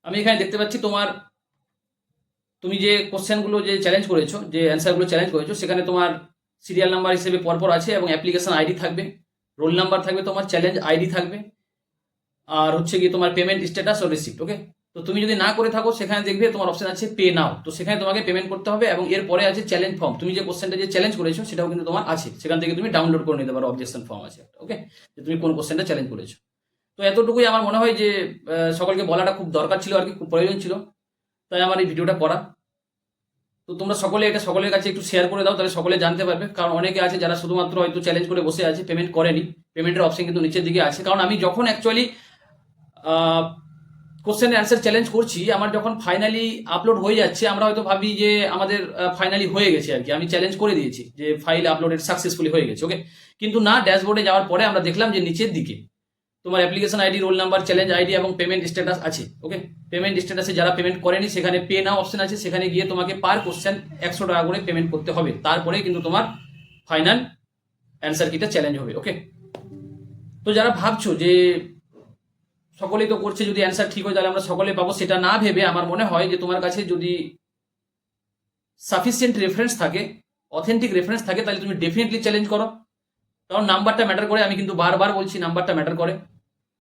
আমি এখানে দেখতে পাচ্ছি তুমি যে কোশ্চেনগুলো যে চ্যালেঞ্জ করেছো, যে অ্যান্সারগুলো চ্যালেঞ্জ করেছো, সেখানে তোমার সিরিয়াল নাম্বার হিসেবে পরপর আছে এবং অ্যাপ্লিকেশন আইডি থাকবে, রোল নাম্বার থাকবে, তোমার চ্যালেঞ্জ আইডি থাকবে, আর হচ্ছে কি তোমার পেমেন্ট স্ট্যাটাস ও রিসিপ্ট। ওকে, তো তুমি যদি না করে থাকো সেখানে দেখবে তোমার অপশন আছে পে নাও, তো সেখানে তোমাকে পেমেন্ট করতে হবে এবং এরপরে আছে চ্যালেঞ্জ ফর্ম। তুমি যে কোশ্চেনটা যে চ্যালেঞ্জ করেছো সেটাও কিন্তু তোমার আছে, সেখান থেকে তুমি ডাউনলোড করে নিতে পারো, অবজেকশন ফর্ম আছে একটা। ওকে, যে তুমি কোন কোশ্চেনটা চ্যালেঞ্জ করেছো। তো এতটুকুই আমার মনে হয় যে সকলকে বলাটা খুব দরকার ছিল আর কি, খুব প্রয়োজন ছিল, তাই আমার এই ভিডিওটা করা। তো তোমরা সকলে এটা সকলের কাছে একটু শেয়ার করে দাও, তাহলে সকলে জানতে পারবে। কারণ অনেকে আছে যারা শুধুমাত্র হয়তো চ্যালেঞ্জ করে বসে আছে, পেমেন্ট করেনি। পেমেন্টের অপশন কিন্তু নিচের দিকে আছে। কারণ আমি যখন অ্যাকচুয়ালি কোশ্চেনের অ্যান্সার চ্যালেঞ্জ করছি, আমার যখন ফাইনালি আপলোড হয়ে যাচ্ছে, আমরা হয়তো ভাবি যে আমাদের ফাইনালি হয়ে গেছে আর কি, আমি চ্যালেঞ্জ করে দিয়েছি যে ফাইল আপলোডেড সাকসেসফুলি হয়ে গেছে। ওকে, কিন্তু না, ড্যাশবোর্ডে যাওয়ার পরে আমরা দেখলাম যে নিচের দিকে তোমার application ID, roll number, challenge ID এবং পেমেন্ট স্ট্যাটাস আছে। ওকে, পেমেন্ট স্ট্যাটাসে যারা পেমেন্ট করেনি সেখানে পে নাও অপশন আছে, সেখানে গিয়ে তোমাকে পার কোশ্চেন 100 টাকা করে পেমেন্ট করতে হবে, তারপরে কিন্তু তোমার ফাইনাল অ্যান্সার কিটা চ্যালেঞ্জ হবে। ওকে, তো যারা ভাবছো যে সকলেই তো করছে, যদি অ্যান্সার ঠিক হয় তাহলে আমরা সকলে পাবো, সেটা না ভেবে আমার মনে হয় যে তোমার কাছে যদি সাফিসিয়েন্ট রেফারেন্স থাকে, অথেন্টিক রেফারেন্স থাকে, তাহলে তুমি ডেফিনেটলি চ্যালেঞ্জ করো। কারণ নাম্বারটা ম্যাটার করে, আমি কিন্তু বারবার বলছি নাম্বারটা ম্যাটার করে।